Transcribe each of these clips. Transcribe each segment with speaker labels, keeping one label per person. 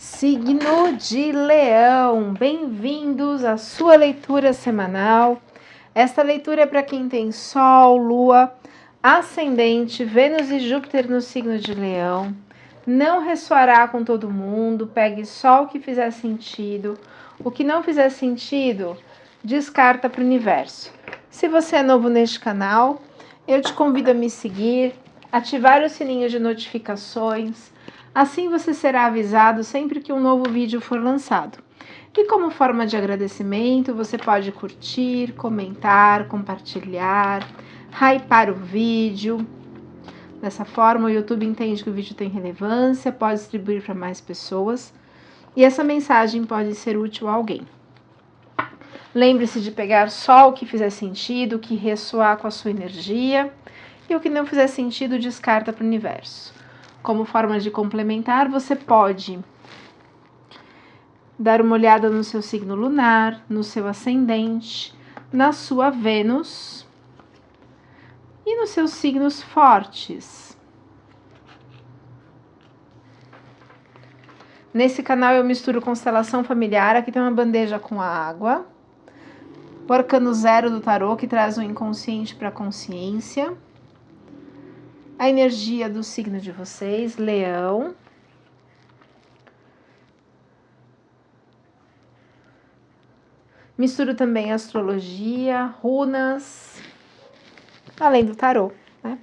Speaker 1: Signo de Leão, bem-vindos à sua leitura semanal. Esta leitura é para quem tem Sol, Lua, Ascendente, Vênus e Júpiter no signo de Leão. Não ressoará com todo mundo, pegue só o que fizer sentido. O que não fizer sentido, descarta para o universo. Se você é novo neste canal, eu te convido a me seguir, ativar o sininho de notificações. Assim você será avisado sempre que um novo vídeo for lançado. E como forma de agradecimento, você pode curtir, comentar, compartilhar, hypar o vídeo. Dessa forma, o YouTube entende que o vídeo tem relevância, pode distribuir para mais pessoas e essa mensagem pode ser útil a alguém. Lembre-se de pegar só o que fizer sentido, o que ressoar com a sua energia, e o que não fizer sentido, descarta para o universo. Como forma de complementar, você pode dar uma olhada no seu signo lunar, no seu ascendente, na sua Vênus e nos seus signos fortes. Nesse canal eu misturo constelação familiar, aqui tem uma bandeja com água, o arcano 0 do tarô, que traz o inconsciente para a consciência, a energia do signo de vocês, Leão. Misturo também astrologia, runas, além do tarô, né?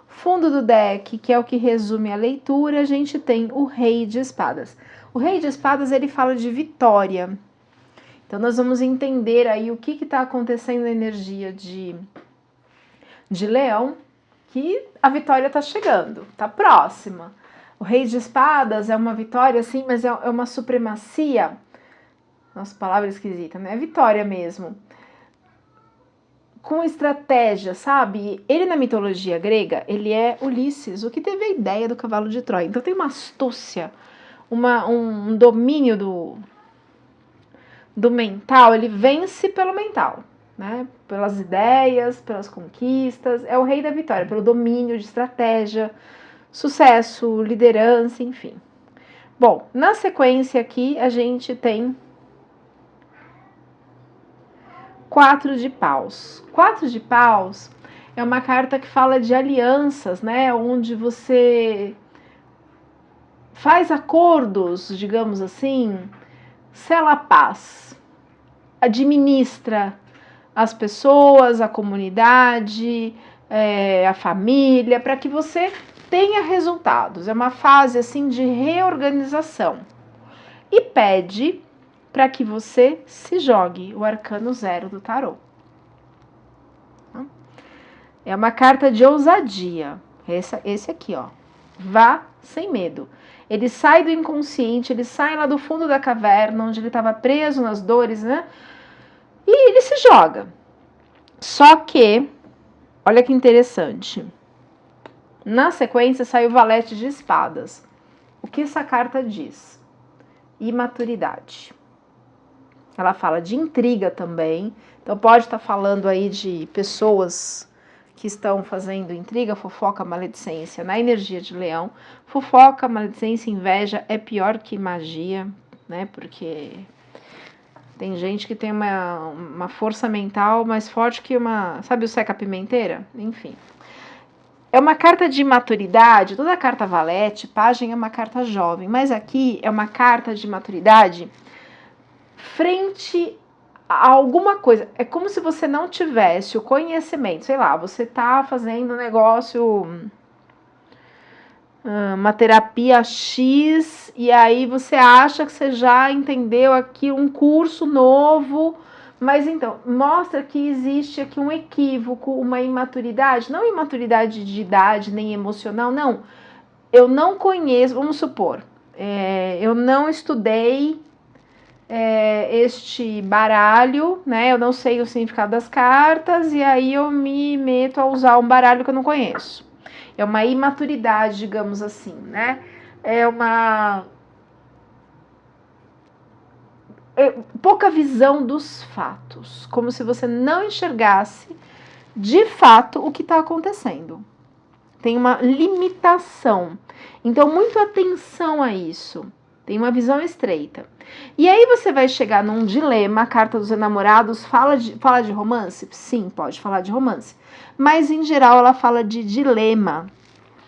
Speaker 1: Fundo do deck, que é o que resume a leitura, a gente tem o Rei de Espadas. O Rei de Espadas, ele fala de vitória. Então, nós vamos entender aí o que está acontecendo na energia de Leão, que a vitória está chegando, está próxima. O Rei de Espadas é uma vitória, sim, mas é uma supremacia. Nossa, palavra esquisita, né? É vitória mesmo. Com estratégia, sabe? Ele na mitologia grega, ele é Ulisses, o que teve a ideia do cavalo de Troia. Então tem uma astúcia, um domínio do mental, ele vence pelo mental, né? Pelas ideias, pelas conquistas, é o rei da vitória, pelo domínio de estratégia, sucesso, liderança, enfim. Bom, na sequência aqui a gente tem 4 de paus. 4 de paus é uma carta que fala de alianças, né? Onde você faz acordos, digamos assim, sela a paz, administra as pessoas, a comunidade, a família, para que você tenha resultados. É uma fase assim de reorganização. E pede para que você se jogue, o arcano 0 do tarô. É uma carta de ousadia. Esse aqui, ó. Vá sem medo. Ele sai do inconsciente, ele sai lá do fundo da caverna, onde ele estava preso nas dores, né? E ele se joga. Só que, olha que interessante. Na sequência sai o valete de espadas. O que essa carta diz? Imaturidade. Ela fala de intriga também. Então pode estar falando aí de pessoas que estão fazendo intriga, fofoca, maledicência na energia de Leão. Fofoca, maledicência, inveja é pior que magia, né? Porque tem gente que tem uma força mental mais forte que uma... Sabe o seca-pimenteira? Enfim. É uma carta de maturidade. Toda carta valete, pajem é uma carta jovem. Mas aqui é uma carta de maturidade frente a alguma coisa. É como se você não tivesse o conhecimento. Sei lá, você tá fazendo um negócio... uma terapia X, e aí você acha que você já entendeu aqui um curso novo, mas então, mostra que existe aqui um equívoco, uma imaturidade, não imaturidade de idade, nem emocional, não. Eu não conheço, vamos supor, eu não estudei este baralho, né, eu não sei o significado das cartas, e aí eu me meto a usar um baralho que eu não conheço. É uma imaturidade, digamos assim, né? É uma pouca visão dos fatos, como se você não enxergasse de fato o que está acontecendo. Tem uma limitação. Então, muito atenção a isso. tem uma visão estreita. E aí você vai chegar num dilema. A carta dos enamorados fala de romance? Sim, pode falar de romance. Mas, em geral, ela fala de dilema.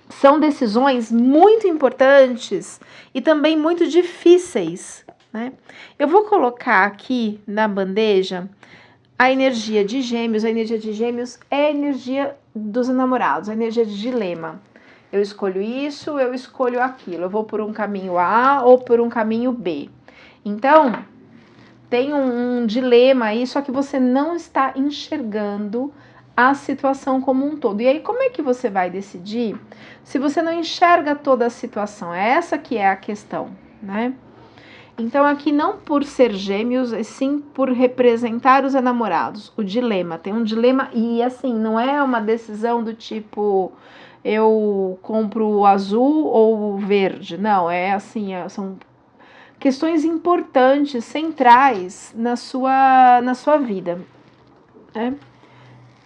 Speaker 1: São decisões muito importantes e também muito difíceis, né? Eu vou colocar aqui na bandeja a energia de Gêmeos. A energia de Gêmeos é a energia dos enamorados, a energia de dilema. Eu escolho isso, eu escolho aquilo. Eu vou por um caminho A ou por um caminho B. Então, tem um dilema aí, só que você não está enxergando a situação como um todo. E aí, como é que você vai decidir se você não enxerga toda a situação? É essa que é a questão, né? Então, aqui não por ser Gêmeos, e sim por representar os enamorados. O dilema, tem um dilema e assim, não é uma decisão do tipo eu compro o azul ou o verde. Não, é assim, são questões importantes, centrais na sua vida, né?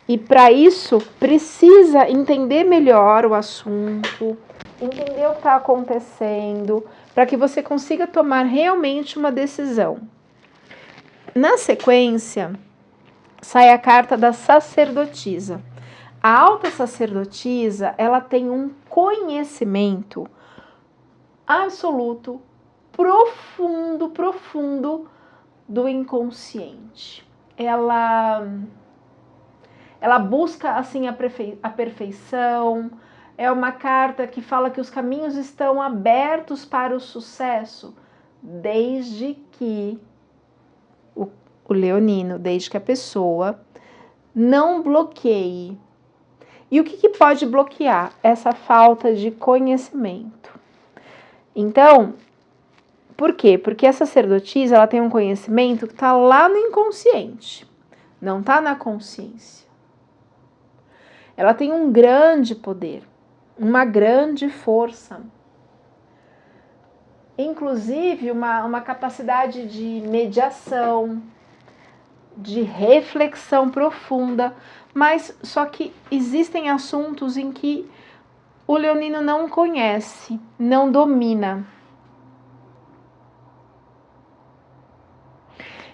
Speaker 1: E para isso precisa entender melhor o assunto, entender o que está acontecendo, para que você consiga tomar realmente uma decisão. Na sequência, sai a carta da sacerdotisa. A alta sacerdotisa, ela tem um conhecimento absoluto, profundo do inconsciente. Ela busca assim a perfeição. É uma carta que fala que os caminhos estão abertos para o sucesso, desde que o leonino, desde que a pessoa não bloqueie. E o que pode bloquear? Essa falta de conhecimento. Então, por quê? Porque a sacerdotisa, ela tem um conhecimento que está lá no inconsciente, não está na consciência. Ela tem um grande poder, uma grande força, inclusive uma capacidade de mediação, de reflexão profunda, mas só que existem assuntos em que o leonino não conhece, não domina.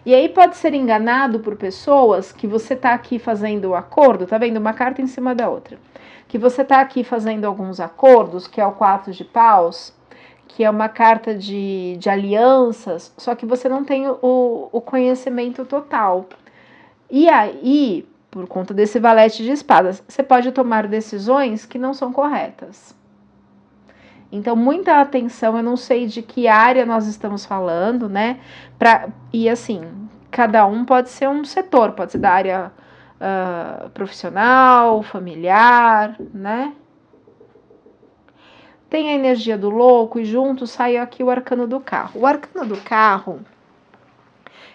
Speaker 1: E aí pode ser enganado por pessoas que você está aqui fazendo o acordo, tá vendo? Uma carta em cima da outra. Que você está aqui fazendo alguns acordos, que é o 4 de paus, que é uma carta de alianças, só que você não tem o conhecimento total. E aí, por conta desse valete de espadas, você pode tomar decisões que não são corretas. Então, muita atenção, eu não sei de que área nós estamos falando, né? E assim, cada um pode ser um setor, pode ser da área profissional, familiar, né? Tem a energia do louco e junto sai aqui o arcano do carro. O arcano do carro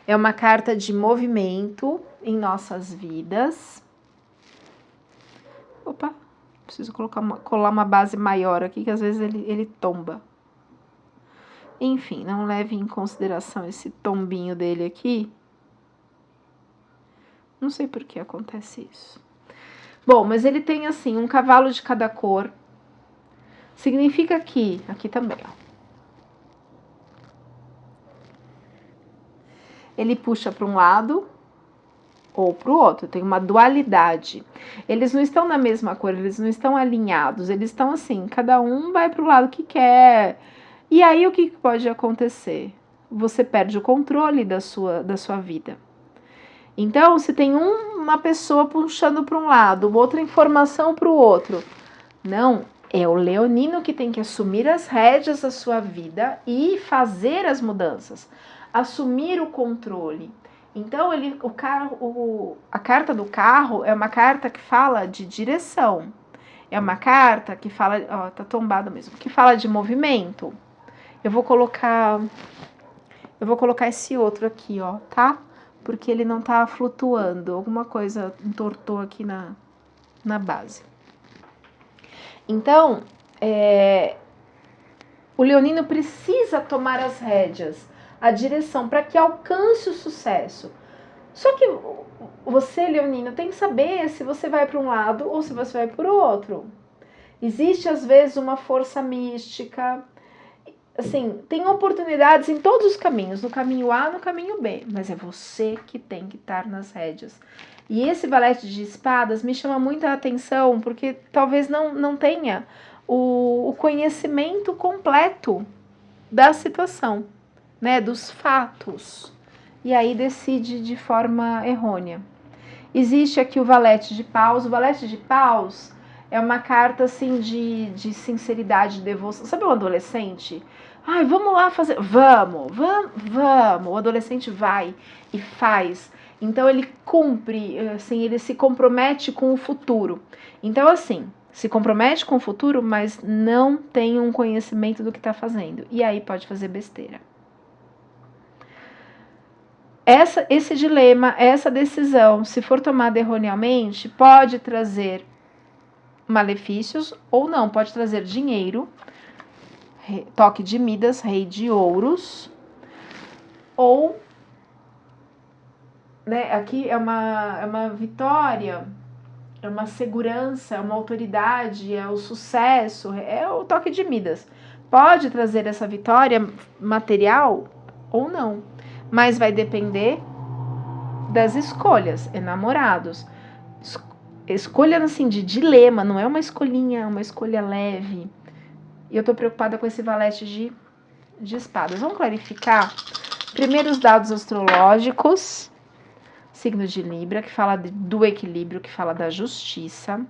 Speaker 1: é uma carta de movimento em nossas vidas. Opa! Preciso colar uma base maior aqui, que às vezes ele tomba. Enfim, não leve em consideração esse tombinho dele aqui. Não sei por que acontece isso. Bom, mas ele tem assim, um cavalo de cada cor. Significa que, aqui também, ó. Ele puxa para um lado ou para o outro, tem uma dualidade. Eles não estão na mesma cor, eles não estão alinhados, eles estão assim, cada um vai para o lado que quer. E aí o que pode acontecer? Você perde o controle da sua vida. Então, se tem uma pessoa puxando para um lado, outra informação para o outro, não, é o leonino que tem que assumir as rédeas da sua vida e fazer as mudanças, assumir o controle. Então, a carta do carro é uma carta que fala de direção. É uma carta que fala, ó, tá tombado mesmo, que fala de movimento. Eu vou colocar esse outro aqui, ó, tá? Porque ele não tá flutuando, alguma coisa entortou aqui na base. Então, o leonino precisa tomar as rédeas, a direção, para que alcance o sucesso. Só que você, leonino, tem que saber se você vai para um lado ou se você vai para o outro. Existe, às vezes, uma força mística. assim, tem oportunidades em todos os caminhos, no caminho A, no caminho B, mas é você que tem que estar nas rédeas. E esse valete de espadas me chama muita atenção, porque talvez não tenha o conhecimento completo da situação, né, dos fatos, e aí decide de forma errônea. Existe aqui o valete de paus. O valete de paus é uma carta assim de sinceridade, de devoção. Sabe um adolescente? Ai, vamos lá fazer. Vamos. O adolescente vai e faz. Então ele cumpre, assim, ele se compromete com o futuro. Então, assim, se compromete com o futuro, mas não tem um conhecimento do que está fazendo. E aí pode fazer besteira. Esse dilema, essa decisão, se for tomada erroneamente, pode trazer malefícios ou não, pode trazer dinheiro, toque de Midas, rei de ouros, ou, né, aqui é uma vitória, é uma segurança, é uma autoridade, é o sucesso, é o toque de Midas. Pode trazer essa vitória material ou não, mas vai depender das escolhas, enamorados. Escolha assim de dilema, não é uma escolhinha, uma escolha leve. E eu tô preocupada com esse valete de espadas. Vamos clarificar? Primeiro os dados astrológicos, signo de Libra, que fala do equilíbrio, que fala da justiça.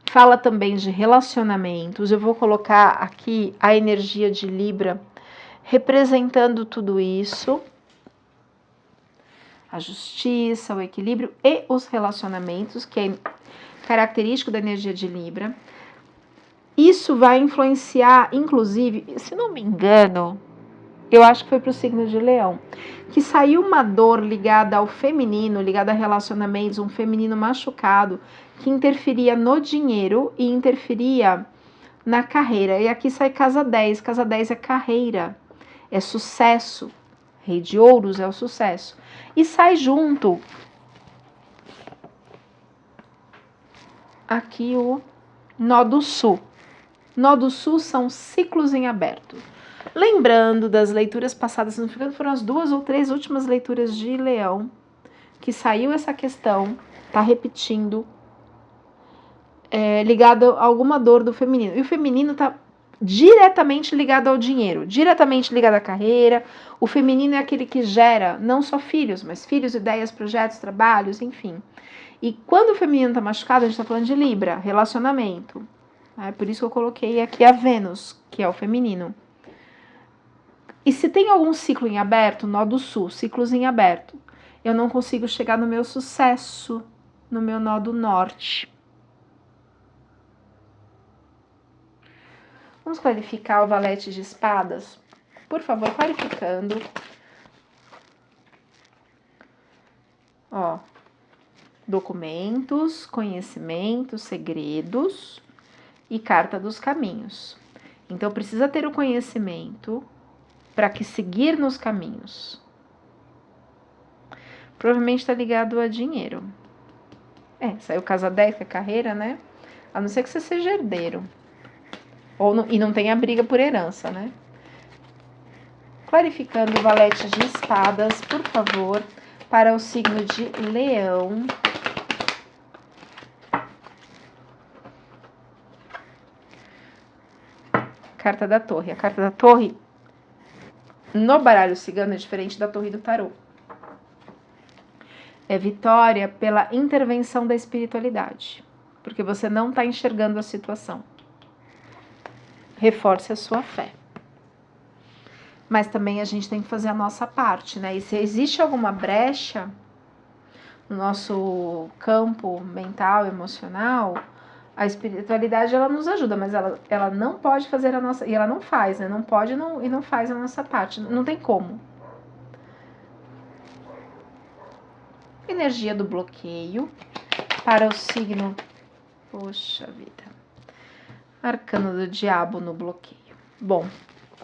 Speaker 1: Fala também de relacionamentos. Eu vou colocar aqui a energia de Libra representando tudo isso. A justiça, o equilíbrio e os relacionamentos, que é característico da energia de Libra. Isso vai influenciar, inclusive, se não me engano, eu acho que foi para o signo de Leão, que saiu uma dor ligada ao feminino, ligada a relacionamentos, um feminino machucado, que interferia no dinheiro e interferia na carreira. E aqui sai casa 10. Casa 10 é carreira, é sucesso. Rei de ouros é o sucesso. E sai junto aqui o nó do sul. Nó do sul são ciclos em aberto. Lembrando das leituras passadas, não ficando, foram as 2 ou 3 últimas leituras de Leão, que saiu essa questão, tá repetindo, ligado a alguma dor do feminino. E o feminino tá diretamente ligado ao dinheiro, diretamente ligado à carreira. O feminino é aquele que gera não só filhos, mas filhos, ideias, projetos, trabalhos, enfim. E quando o feminino está machucado, a gente está falando de Libra, relacionamento. É por isso que eu coloquei aqui a Vênus, que é o feminino. E se tem algum ciclo em aberto, nó do sul, ciclos em aberto, eu não consigo chegar no meu sucesso, no meu nó do norte. Vamos clarificar o valete de espadas? Por favor, clarificando. Ó, documentos, conhecimentos, segredos e carta dos caminhos. Então, precisa ter o conhecimento para que seguir nos caminhos. Provavelmente está ligado a dinheiro. Saiu casa 10, que é carreira, né? A não ser que você seja herdeiro. E não tenha briga por herança, né? Clarificando o valete de espadas, por favor, para o signo de Leão. Carta da Torre. A carta da Torre, no baralho cigano, é diferente da Torre do Tarô. É vitória pela intervenção da espiritualidade, porque você não está enxergando a situação. Reforce a sua fé. Mas também a gente tem que fazer a nossa parte, né? E se existe alguma brecha no nosso campo mental, emocional, a espiritualidade, ela nos ajuda, mas ela não pode fazer a nossa... E ela não faz, né? Não pode e não faz a nossa parte. Não tem como. Energia do bloqueio para o signo... Poxa vida. Arcano do Diabo no bloqueio. Bom,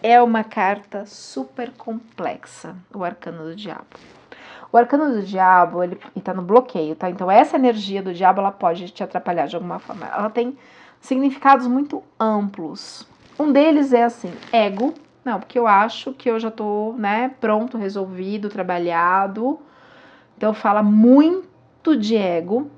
Speaker 1: é uma carta super complexa, o Arcano do Diabo. O Arcano do Diabo, ele tá no bloqueio, tá? Então, essa energia do diabo, ela pode te atrapalhar de alguma forma. Ela tem significados muito amplos. Um deles é assim, ego. Não, porque eu acho que eu já tô, né, pronto, resolvido, trabalhado. Então fala muito de ego.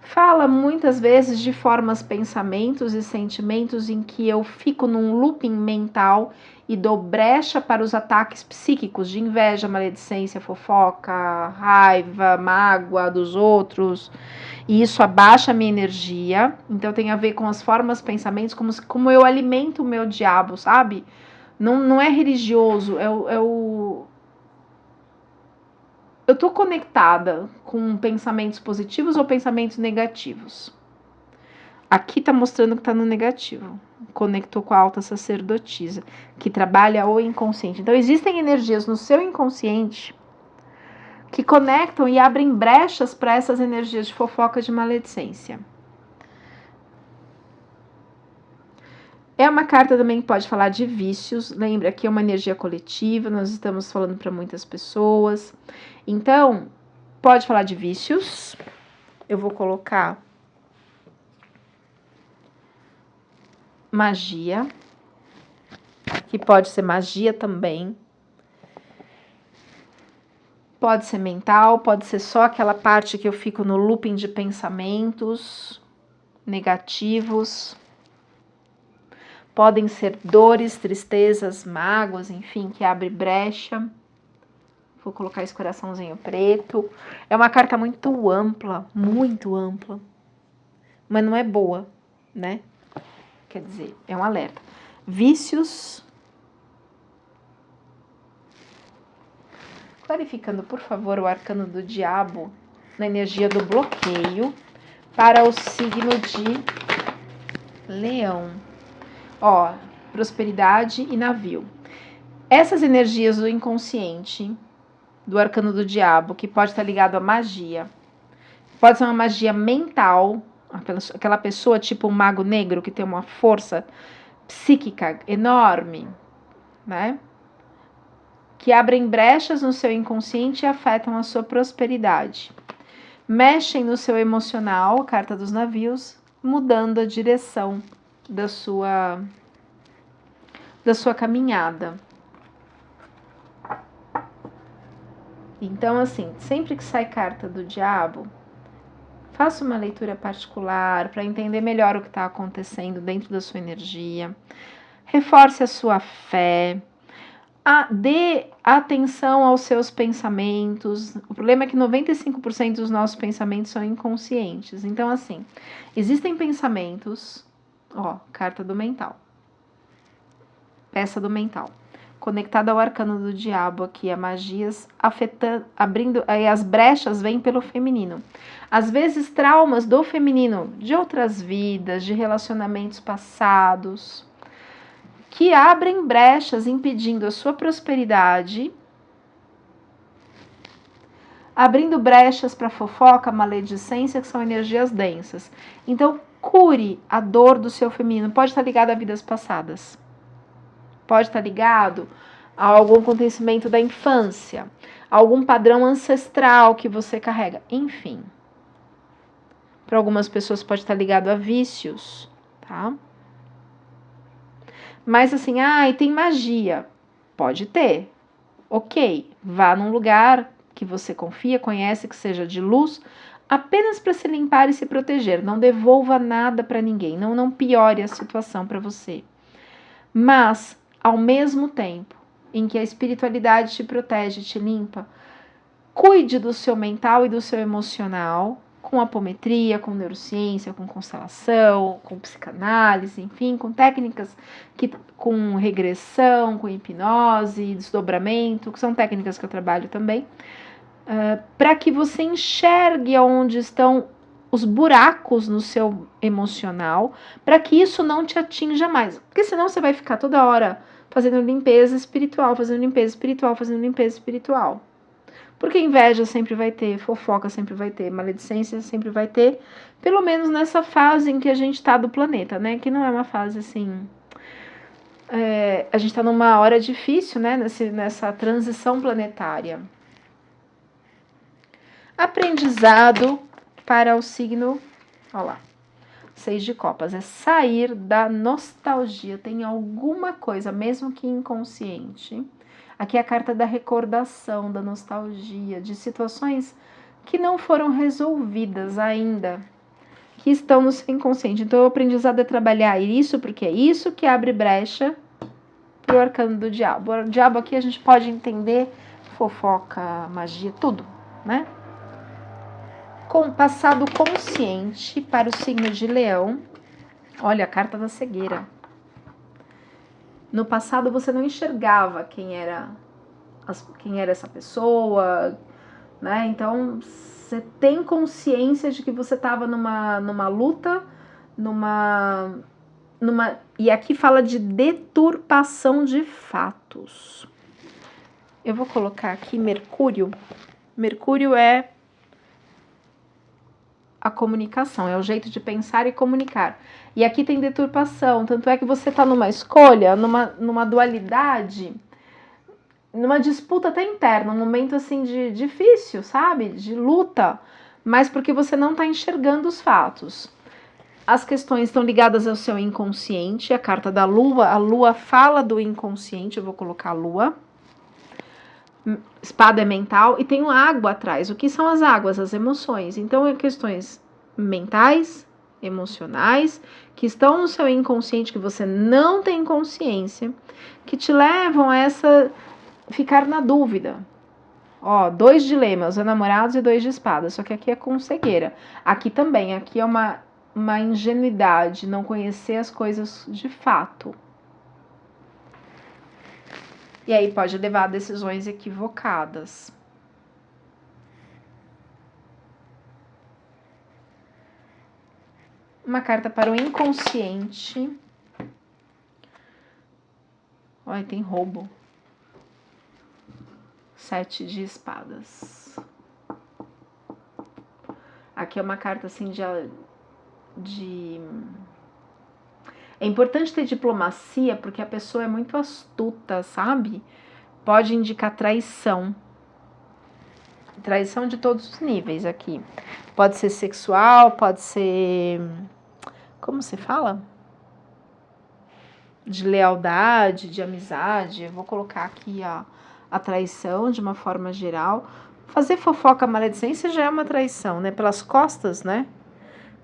Speaker 1: Fala muitas vezes de formas, pensamentos e sentimentos em que eu fico num looping mental e dou brecha para os ataques psíquicos de inveja, maledicência, fofoca, raiva, mágoa dos outros. E isso abaixa a minha energia. Então tem a ver com as formas, pensamentos, como eu alimento o meu diabo, sabe? Não é religioso, eu tô conectada com pensamentos positivos ou pensamentos negativos. Aqui tá mostrando que tá no negativo. Conectou com a alta sacerdotisa, que trabalha o inconsciente. Então, existem energias no seu inconsciente que conectam e abrem brechas para essas energias de fofoca, de maledicência. É uma carta também que pode falar de vícios. Lembra que é uma energia coletiva, nós estamos falando para muitas pessoas. Então, pode falar de vícios. Eu vou colocar magia, que pode ser magia também. Pode ser mental, pode ser só aquela parte que eu fico no looping de pensamentos negativos. Podem ser dores, tristezas, mágoas, enfim, que abre brecha. Vou colocar esse coraçãozinho preto. É uma carta muito ampla, mas não é boa, né? Quer dizer, é um alerta. Vícios. Clarificando, por favor, o arcano do diabo na energia do bloqueio para o signo de Leão. Ó, prosperidade e navio. Essas energias do inconsciente, do arcano do diabo, que pode estar ligado à magia, pode ser uma magia mental, aquela pessoa tipo um mago negro que tem uma força psíquica enorme, né? Que abrem brechas no seu inconsciente e afetam a sua prosperidade. Mexem no seu emocional, a carta dos navios, mudando a direção da sua caminhada. Então, assim, sempre que sai carta do diabo, faça uma leitura particular para entender melhor o que está acontecendo dentro da sua energia. Reforce a sua fé. Dê atenção aos seus pensamentos. O problema é que 95% dos nossos pensamentos são inconscientes. Então, assim, existem pensamentos... Ó, carta do mental. Peça do mental. Conectada ao arcano do diabo aqui, a magias afetando, abrindo, aí as brechas vêm pelo feminino. Às vezes traumas do feminino, de outras vidas, de relacionamentos passados, que abrem brechas impedindo a sua prosperidade, abrindo brechas para fofoca, maledicência, que são energias densas. Então, cure a dor do seu feminino. Pode estar ligado a vidas passadas. Pode estar ligado a algum acontecimento da infância, a algum padrão ancestral que você carrega, enfim. Para algumas pessoas pode estar ligado a vícios, tá? Mas assim, tem magia. Pode ter. Ok, vá num lugar que você confia, conhece, que seja de luz, apenas para se limpar e se proteger. Não devolva nada para ninguém, não piore a situação para você. Mas, ao mesmo tempo em que a espiritualidade te protege, te limpa, cuide do seu mental e do seu emocional, com apometria, com neurociência, com constelação, com psicanálise, enfim, com técnicas com regressão, com hipnose, desdobramento, que são técnicas que eu trabalho também, para que você enxergue onde estão os buracos no seu emocional, para que isso não te atinja mais. Porque senão você vai ficar toda hora fazendo limpeza espiritual, fazendo limpeza espiritual, fazendo limpeza espiritual. Porque inveja sempre vai ter, fofoca sempre vai ter, maledicência sempre vai ter, pelo menos nessa fase em que a gente está do planeta, né? Que não é uma fase assim... a gente está numa hora difícil, né? Nessa transição planetária. Aprendizado para o signo... Olha lá. 6 de copas, é sair da nostalgia. Tem alguma coisa, mesmo que inconsciente. Aqui é a carta da recordação, da nostalgia, de situações que não foram resolvidas ainda, que estão no seu inconsciente. Então, o aprendizado é trabalhar isso, porque é isso que abre brecha para o arcano do diabo. O diabo aqui a gente pode entender fofoca, magia, tudo, né? Com passado consciente para o signo de Leão. Olha, a carta da cegueira. No passado você não enxergava quem era essa pessoa, né? Então você tem consciência de que você estava numa luta, e aqui fala de deturpação de fatos. Eu vou colocar aqui Mercúrio. Mercúrio é a comunicação, é o jeito de pensar e comunicar. E aqui tem deturpação, tanto é que você está numa escolha, numa dualidade, numa disputa até interna, um momento assim de difícil, sabe? De luta, mas porque você não está enxergando os fatos. As questões estão ligadas ao seu inconsciente, a carta da Lua, a Lua fala do inconsciente, eu vou colocar a Lua. Espada é mental e tem água atrás. O que são as águas? As emoções. Então, é questões mentais, emocionais, que estão no seu inconsciente, que você não tem consciência, que te levam a ficar na dúvida. Ó, 2 dilemas, enamorados e 2 de espadas. Só que aqui é com cegueira. Aqui também, aqui é uma ingenuidade, não conhecer as coisas de fato. E aí pode levar a decisões equivocadas. Uma carta para o inconsciente. Olha, tem roubo. 7 de espadas. Aqui é uma carta assim de... É importante ter diplomacia porque a pessoa é muito astuta, sabe? Pode indicar traição. Traição de todos os níveis aqui. Pode ser sexual, pode ser... Como se fala? De lealdade, de amizade. Eu vou colocar aqui a traição de uma forma geral. Fazer fofoca, maledicência já é uma traição, né? Pelas costas, né?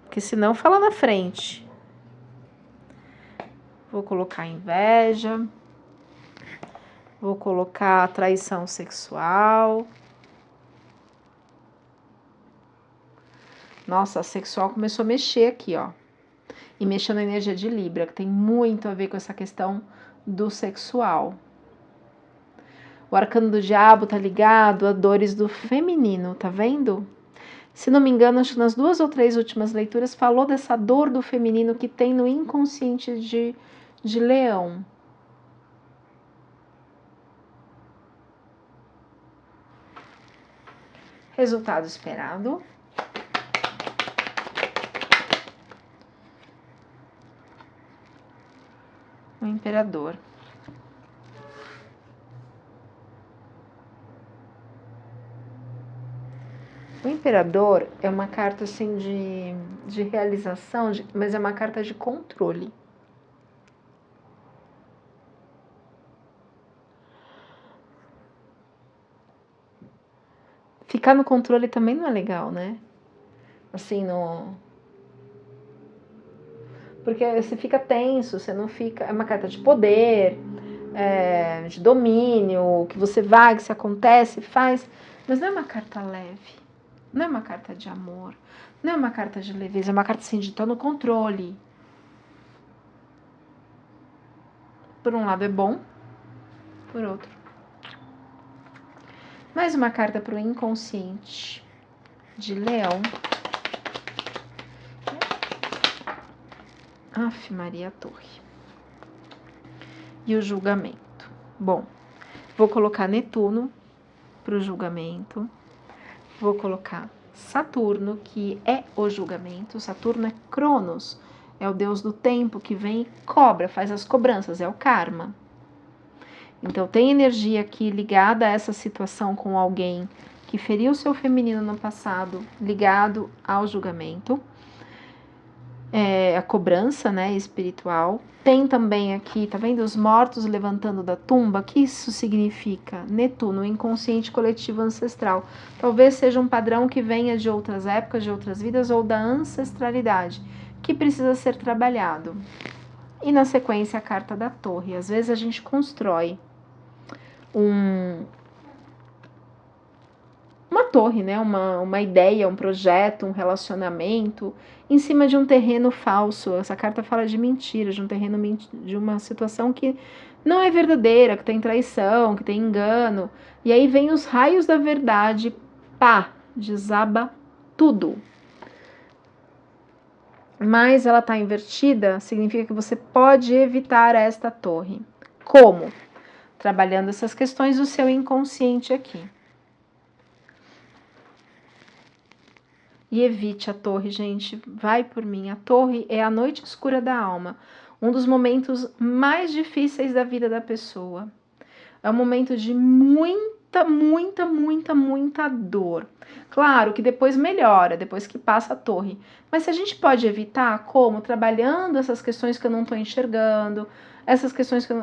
Speaker 1: Porque senão fala na frente. Vou colocar inveja. Vou colocar traição sexual. Nossa, a sexual começou a mexer aqui, ó. E mexeu na energia de Libra, que tem muito a ver com essa questão do sexual. O arcano do diabo tá ligado a dores do feminino, tá vendo? Se não me engano, acho que nas 2 ou 3 últimas leituras falou dessa dor do feminino que tem no inconsciente de Leão. Resultado esperado. O Imperador. O Imperador é uma carta assim de realização, mas é uma carta de controle. Ficar no controle também não é legal, né? Assim, porque você fica tenso, você não fica... É uma carta de poder, de domínio, que você vai, que se acontece, faz... Mas não é uma carta leve, não é uma carta de amor, não é uma carta de leveza, é uma carta assim de estar no controle. Por um lado é bom, por outro. Mais uma carta para o inconsciente de Leão. Aff, Maria, a Torre. E o julgamento. Bom, vou colocar Netuno para o julgamento. Vou colocar Saturno, que é o julgamento. Saturno é Cronos, é o deus do tempo que vem e cobra, faz as cobranças, é o karma. Então tem energia aqui ligada a essa situação com alguém que feriu seu feminino no passado, ligado ao julgamento. a cobrança, né, espiritual. Tem também aqui, tá vendo, os mortos levantando da tumba. O que isso significa? Netuno, inconsciente coletivo ancestral. Talvez seja um padrão que venha de outras épocas, de outras vidas ou da ancestralidade, que precisa ser trabalhado. E na sequência a carta da torre. Às vezes a gente constrói uma torre, né? Uma ideia, um projeto, um relacionamento em cima de um terreno falso. Essa carta fala de mentira, de um terreno, de uma situação que não é verdadeira, que tem traição, que tem engano. E aí vem os raios da verdade, pá, desaba tudo. Mas ela está invertida, significa que você pode evitar esta torre. Como? Trabalhando essas questões do seu inconsciente aqui. E evite a torre, gente. Vai por mim. A torre é a noite escura da alma. Um dos momentos mais difíceis da vida da pessoa. É um momento de muita dor. Claro que depois melhora, depois que passa a torre. Mas se a gente pode evitar, como? Trabalhando essas questões que eu não estou enxergando. Essas questões que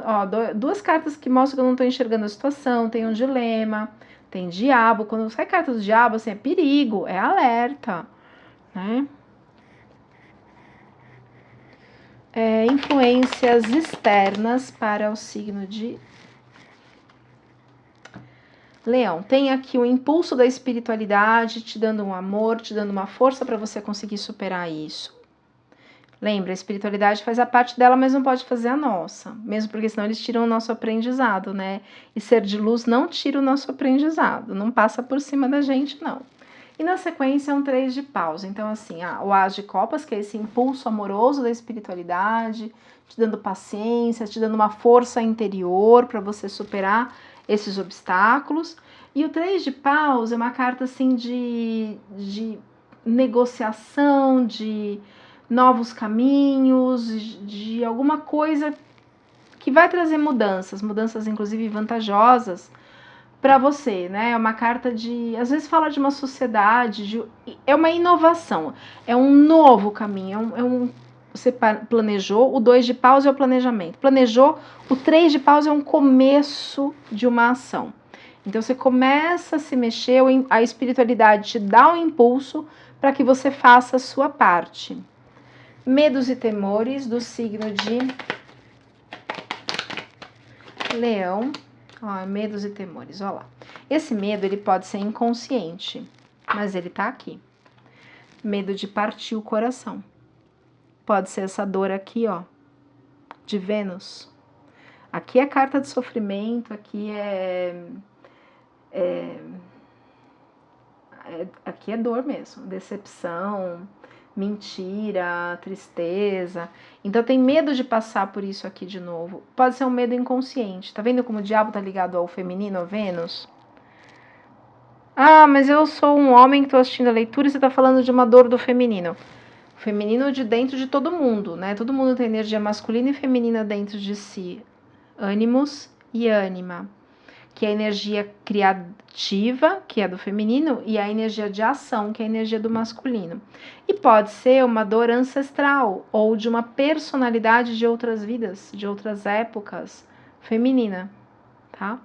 Speaker 1: duas cartas que mostram que eu não estou enxergando a situação. Tem um dilema. Tem diabo, quando sai carta do diabo, assim, é perigo, é alerta, né? Influências externas para o signo de Leão. Tem aqui o impulso da espiritualidade, te dando um amor, te dando uma força para você conseguir superar isso. Lembra, a espiritualidade faz a parte dela, mas não pode fazer a nossa. Mesmo porque senão eles tiram o nosso aprendizado, né? E ser de luz não tira o nosso aprendizado. Não passa por cima da gente, não. E na sequência é um 3 de paus. Então, assim, o As de copas, que é esse impulso amoroso da espiritualidade, te dando paciência, te dando uma força interior para você superar esses obstáculos. E o 3 de paus é uma carta, assim, de negociação, de novos caminhos, de alguma coisa que vai trazer mudanças inclusive vantajosas para você, né? É uma carta de, às vezes fala de uma sociedade, é uma inovação, é um novo caminho, você planejou, o 2 de paus é o planejamento, planejou, o 3 de paus é um começo de uma ação. Então você começa a se mexer, a espiritualidade te dá um impulso para que você faça a sua parte. Medos e temores do signo de Leão. Medos e temores, ó lá. Esse medo, ele pode ser inconsciente, mas ele tá aqui. Medo de partir o coração. Pode ser essa dor aqui, ó, de Vênus. Aqui é carta de sofrimento, aqui aqui é dor mesmo, decepção, mentira, tristeza. Então tem medo de passar por isso aqui de novo. Pode ser um medo inconsciente. Tá vendo como o diabo tá ligado ao feminino, a Vênus? Mas eu sou um homem que tô assistindo a leitura e você tá falando de uma dor do feminino. O feminino de dentro de todo mundo, né? Todo mundo tem energia masculina e feminina dentro de si. Ânimos e ânima, que é a energia criativa, que é do feminino, e a energia de ação, que é a energia do masculino. E pode ser uma dor ancestral ou de uma personalidade de outras vidas, de outras épocas, feminina, tá?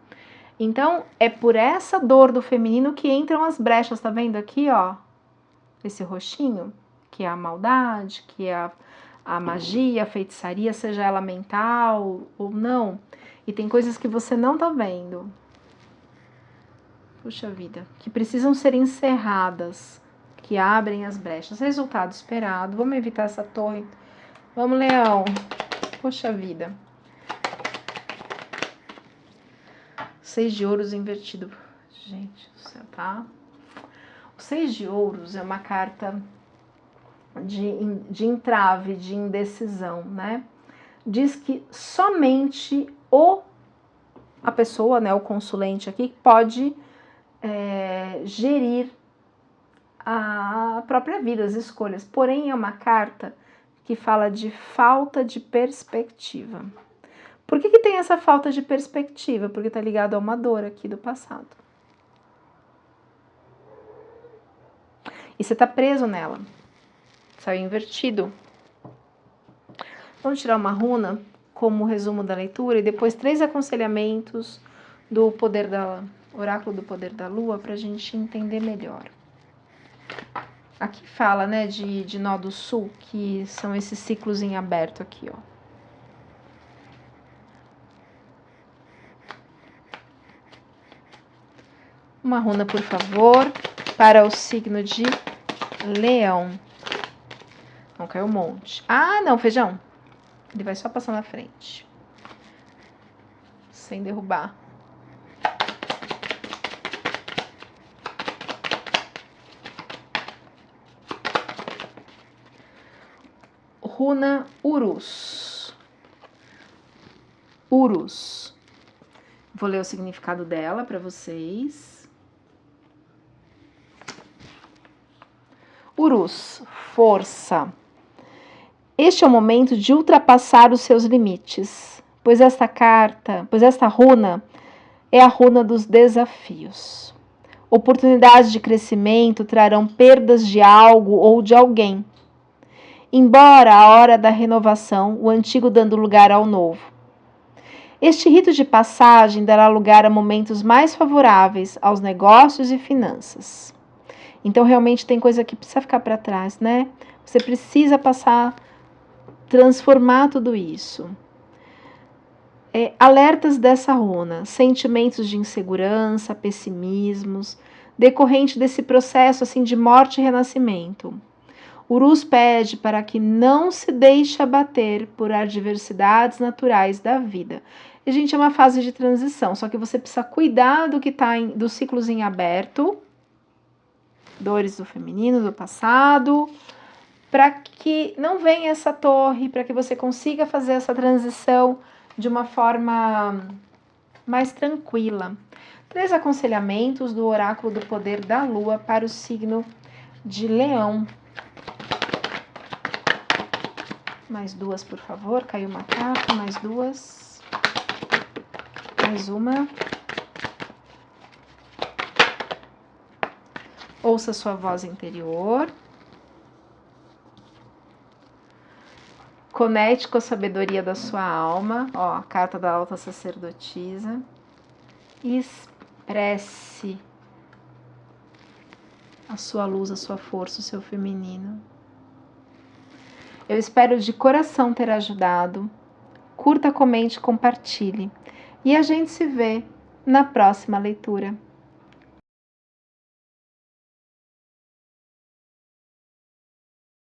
Speaker 1: Então, é por essa dor do feminino que entram as brechas, tá vendo aqui, ó? Esse roxinho, que é a maldade, que é a magia, a feitiçaria, seja ela mental ou não. E tem coisas que você não tá vendo. Puxa vida, que precisam ser encerradas, que abrem as brechas. Resultado esperado. Vamos evitar essa torre. Vamos, Leão. Poxa vida. 6 de ouros invertido. Gente do céu, tá? O 6 de ouros é uma carta de entrave, de indecisão, né? Diz que somente a pessoa, né, o consulente aqui, pode gerir a própria vida, as escolhas. Porém, é uma carta que fala de falta de perspectiva. Por que tem essa falta de perspectiva? Porque tá ligado a uma dor aqui do passado. E você tá preso nela. Saiu invertido. Vamos tirar uma runa como resumo da leitura e depois 3 aconselhamentos do poder da oráculo do poder da lua para a gente entender melhor. Aqui fala, né, de nó do sul, que são esses ciclos em aberto aqui, ó. Uma runa, por favor, para o signo de Leão. Não caiu um monte. Ah, não, feijão. Ele vai só passar na frente. Sem derrubar. Runa Urus. Urus. Vou ler o significado dela para vocês. Urus, força. Este é o momento de ultrapassar os seus limites, pois esta runa é a runa dos desafios. Oportunidades de crescimento trarão perdas de algo ou de alguém. Embora a hora da renovação, o antigo dando lugar ao novo. Este rito de passagem dará lugar a momentos mais favoráveis aos negócios e finanças. Então, realmente tem coisa que precisa ficar para trás, né? Você precisa transformar tudo isso. Alertas dessa runa, sentimentos de insegurança, pessimismos, decorrente desse processo assim de morte e renascimento. Urus pede para que não se deixe abater por adversidades naturais da vida. E, gente, é uma fase de transição, só que você precisa cuidar do que está dos ciclos em aberto, dores do feminino, do passado, para que não venha essa torre, para que você consiga fazer essa transição de uma forma mais tranquila. 3 aconselhamentos do oráculo do poder da lua para o signo de Leão. Mais 2, por favor. Caiu uma carta, mais 2. Mais uma. Ouça sua voz interior. Conecte com a sabedoria da sua alma. Ó, a carta da alta sacerdotisa. Expresse a sua luz, a sua força, o seu feminino. Eu espero de coração ter ajudado. Curta, comente, compartilhe. E a gente se vê na próxima leitura.